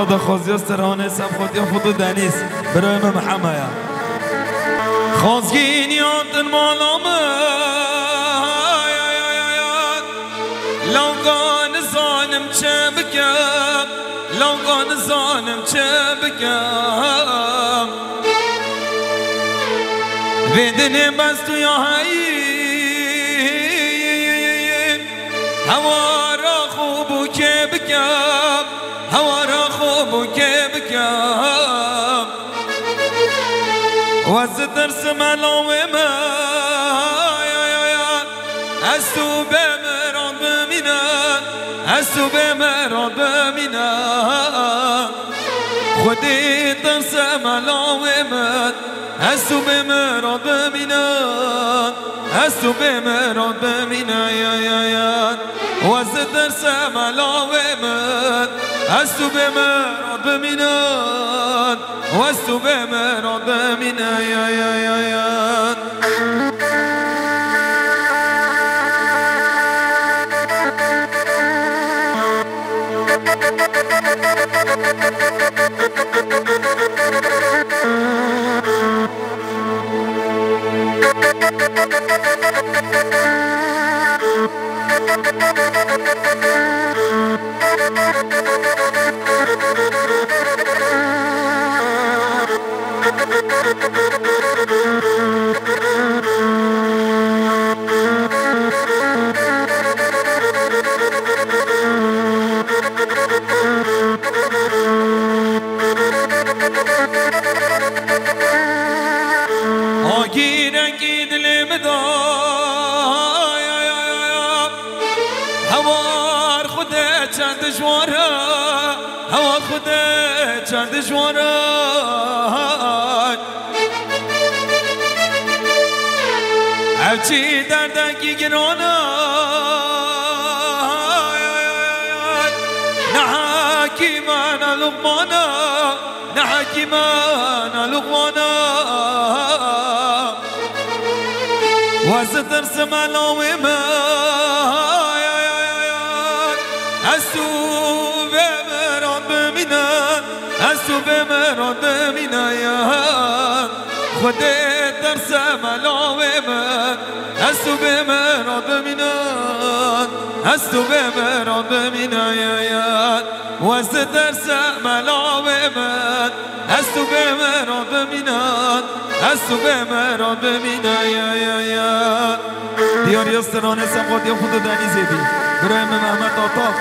خدا خوزی استرانه سب خودی خودو دنیس برای محمد خوزگینیاتن مالامه لوگان ظالم چه بکم لوگان ظالم چه بکم بدن بس تو یا هایی هوارا خوبو که بکم هوارا خوبو که بکم وز درس ملاوی از تو بمران بمینم از تو بمران بمینم خودی درس ملاوی من از تو بمران بمینم از تو بمران بمینم وز درس ملاوی من از تو بمران بمینم وز تو بمران بمینم آگیرنگی دل مدای هوار خوده چند دشواره هوار خوده چند دشواره اوچی دردنگی گرانه نه حکیمان لقمانه نه حکیمان لقمانه وز درس ملاوی من از تو بمران بمینم از تو بمران بمینم خود درس ملاوی من از تو بمران بمینم از تو بمران بمینم وز درس ملاوی من از تو بمران بمینم از تو بمران بمینم دیاری استرانه سمقاتی خود دنی زیدی برای محمد آتا